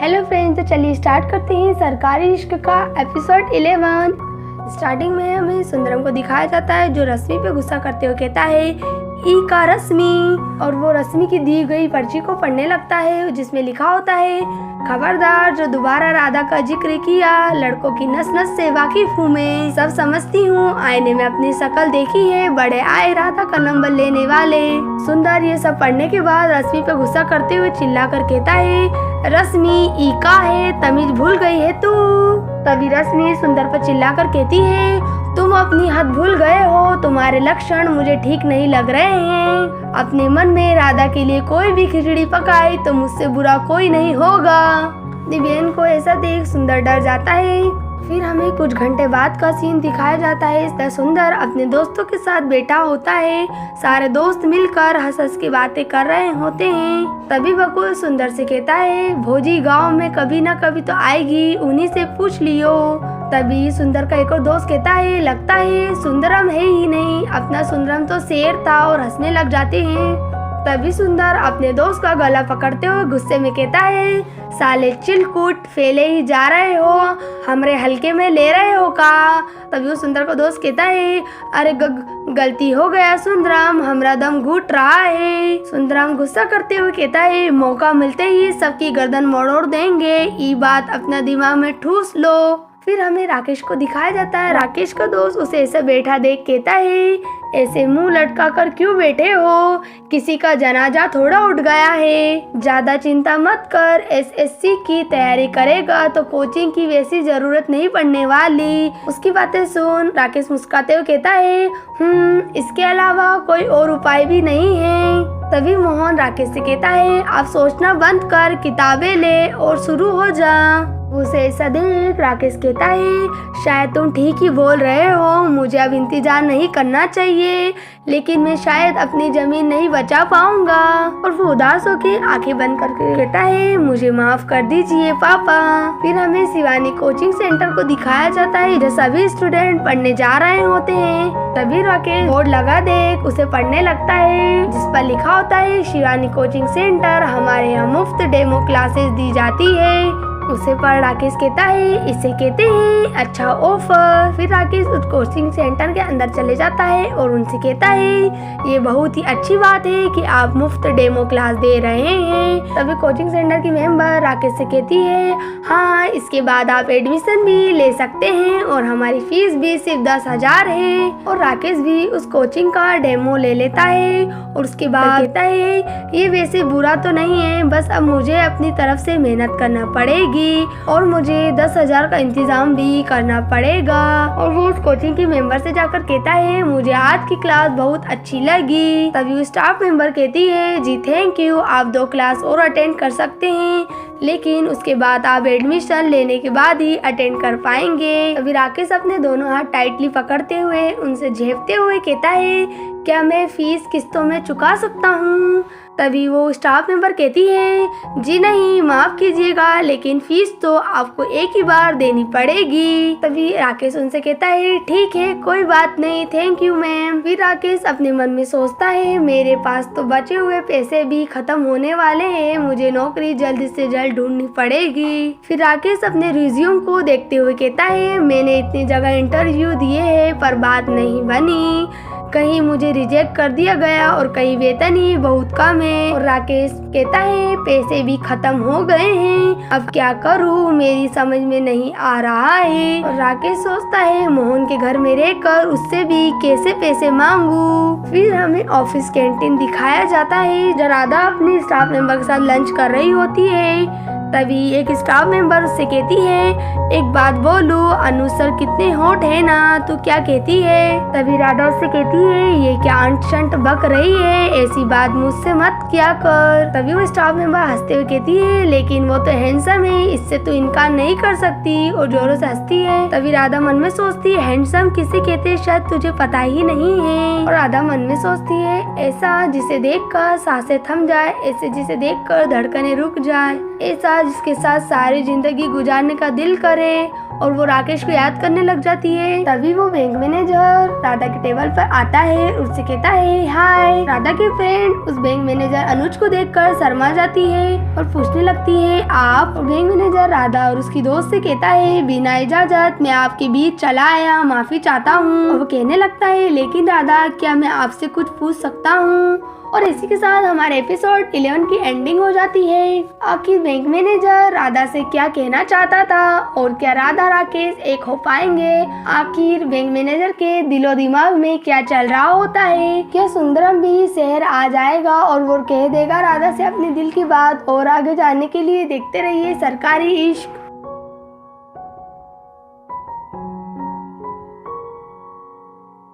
Hello friends, तो चलिए start करते हैं सरकारी इश्क का एपिसोड 11। स्टार्टिंग में हमें सुंदरम को दिखाया जाता है जो रश्मि पे गुस्सा करते हुए कहता है ई का रश्मि, और वो रश्मि की दी गई पर्ची को पढ़ने लगता है जिसमें लिखा होता है खबरदार जो दोबारा राधा का जिक्र किया, लड़कों की नस नस से वाकिफ हूँ मैं, सब समझती हूँ, आईने में अपनी शक्ल देखी है, बड़े आए राधा का नंबर लेने वाले। सुंदर ये सब पढ़ने के बाद रश्मि पे गुस्सा करते हुए चिल्ला कर कहता है रश्मि ई का है, तमीज भूल गई है तू। तभी रश्मि सुंदर पर चिल्ला कर कहती है तुम अपनी हद भूल गए हो, तुम्हारे लक्षण मुझे ठीक नहीं लग रहे हैं। अपने मन में राधा के लिए कोई भी खिचड़ी पकाई तो मुझसे बुरा कोई नहीं होगा। दिव्यन को ऐसा देख सुंदर डर जाता है। फिर हमें कुछ घंटे बाद का सीन दिखाया जाता है। इसमें सुंदर अपने दोस्तों के साथ बैठा होता है। सारे दोस्त मिलकर हंस हंस की बातें कर रहे होते हैं। तभी बकुल सुंदर से कहता है भोजी गांव में कभी न कभी तो आएगी, उन्हीं से पूछ लियो। तभी सुंदर का एक और दोस्त कहता है लगता है सुंदरम है ही नहीं, अपना सुंदरम तो शेर था, और हंसने लग जाते हैं। तभी सुंदर अपने दोस्त का गला पकड़ते हुए गुस्से में कहता है साले चिलकुट, फेले ही जा रहे हो, हमरे हल्के में ले रहे हो का। तभी वो सुंदर को दोस्त कहता है अरे गलती हो गया सुंदरम, हमरा दम घुट रहा है। सुंदरम गुस्सा करते हुए कहता है मौका मिलते ही सबकी गर्दन मोड़ देंगे, ये बात अपना दिमाग में ठूस लो। फिर हमें राकेश को दिखाया जाता है। राकेश का दोस्त उसे ऐसे बैठा देख कहता है ऐसे मुंह लटका कर क्यों बैठे हो, किसी का जनाजा थोड़ा उठ गया है, ज्यादा चिंता मत कर, एसएससी की तैयारी करेगा तो कोचिंग की वैसी जरूरत नहीं पड़ने वाली। उसकी बातें सुन राकेश मुस्कुराते हुए कहता है इसके अलावा कोई और उपाय भी नहीं है। तभी मोहन राकेश से कहता है आप सोचना बंद कर, किताबें ले और शुरू हो जा। उसे ऐसा देख राकेश कहता है शायद तुम ठीक ही बोल रहे हो, मुझे अब इंतजार नहीं करना चाहिए, लेकिन मैं शायद अपनी जमीन नहीं बचा पाऊंगा। और वो उदास होकर आंखें बंद करके कहता है मुझे माफ कर दीजिए पापा। फिर हमें शिवानी कोचिंग सेंटर को दिखाया जाता है जो सभी स्टूडेंट पढ़ने जा रहे होते हैं। तभी राकेश बोर्ड लगा देख उसे पढ़ने लगता है जिस पर लिखा होता है शिवानी कोचिंग सेंटर, हमारे यहाँ मुफ्त डेमो क्लासेस दी जाती है। उसे पर राकेश कहता है इसे कहते हैं अच्छा ऑफर। फिर राकेश उस कोचिंग सेंटर के अंदर चले जाता है और उनसे कहता है ये बहुत ही अच्छी बात है कि आप मुफ्त डेमो क्लास दे रहे हैं। तभी कोचिंग सेंटर की मेंबर राकेश से कहती है हाँ, इसके बाद आप एडमिशन भी ले सकते हैं और हमारी फीस भी सिर्फ 10,000 है। और राकेश भी उस कोचिंग का डेमो ले लेता है और उसके बाद कहता है ये वैसे बुरा तो नहीं है, बस अब मुझे अपनी तरफ से मेहनत करना पड़ेगी और मुझे 10,000 का इंतजाम भी करना पड़ेगा। और वो उस कोचिंग की मेंबर से जाकर कहता है मुझे आज की क्लास बहुत अच्छी लगी। तभी वो स्टाफ मेंबर कहती है जी थैंक यू, आप 2 क्लास और अटेंड कर सकते हैं, लेकिन उसके बाद आप एडमिशन लेने के बाद ही अटेंड कर पाएंगे। तभी राकेश अपने दोनों हाथ टाइटली पकड़ते हुए उनसे झेपते हुए कहता है क्या मैं फीस किस्तों में चुका सकता हूँ। तभी वो स्टाफ मेंबर कहती है जी नहीं, माफ कीजिएगा, लेकिन फीस तो आपको एक ही बार देनी पड़ेगी। तभी राकेश उनसे कहता है ठीक है कोई बात नहीं, थैंक यू मैम। फिर राकेश अपने मन में सोचता है मेरे पास तो बचे हुए पैसे भी खत्म होने वाले हैं, मुझे नौकरी जल्द से जल्द ढूंढनी पड़ेगी। फिर राकेश अपने रिज्यूम को देखते हुए कहता है मैंने इतनी जगह इंटरव्यू दिए हैं पर बात नहीं बनी, कहीं मुझे रिजेक्ट कर दिया गया और कहीं वेतन ही बहुत कम है। और राकेश कहता है पैसे भी खत्म हो गए हैं, अब क्या करूं, मेरी समझ में नहीं आ रहा है। और राकेश सोचता है मोहन के घर में रहकर उससे भी कैसे पैसे मांगू। फिर हमें ऑफिस कैंटीन दिखाया जाता है जहाँ राधा अपनी स्टाफ मेंबर के साथ लंच कर रही होती है। तभी एक स्टाफ मेंबर उससे कहती है एक बात बोलू, अनु सर कितने हॉट है ना, तू क्या कहती है। तभी राधा उससे कहती है ये क्या अंट शंट बक रही है, ऐसी बात मुझसे मत किया कर। तभी वो स्टाफ मेंबर हंसते हुए कहती है लेकिन वो तो हैंडसम है, इससे तो इनकार नहीं कर सकती, और जोरों से हंसती है। तभी राधा मन में सोचती है हैंडसम किसे कहते हैं शायद तुझे पता ही नहीं है। और राधा मन में सोचती है ऐसा जिसे देख कर सांसें थम जाए, ऐसे जिसे देख कर धड़कनें रुक जाए। ऐसा जिसके साथ सारी जिंदगी गुजारने का दिल करे, और वो राकेश को याद करने लग जाती है। तभी वो बैंक मैनेजर राधा के टेबल पर आता है, उससे कहता है हाय। राधा की फ्रेंड उस बैंक मैनेजर अनुज को देखकर शर्मा जाती है और पूछने लगती है आप। और बैंक मैनेजर राधा और उसकी दोस्त से कहता है बिना इजाजत मैं आपके बीच चला आया, माफी चाहता हूँ। और वो कहने लगता है लेकिन राधा क्या मैं आपसे कुछ पूछ सकता हूँ। और इसी के साथ हमारे एपिसोड 11 की एंडिंग हो जाती है। आखिर बैंक मैनेजर राधा से क्या कहना चाहता था और क्या राधा राकेश एक हो पाएंगे? आखिर बैंक मैनेजर के दिलो दिमाग में क्या चल रहा होता है? क्या सुंदरम भी शहर आ जाएगा और वो कह देगा राधा से अपने दिल की बात? और आगे जाने के लिए देखते रहिए सरकारी इश्क।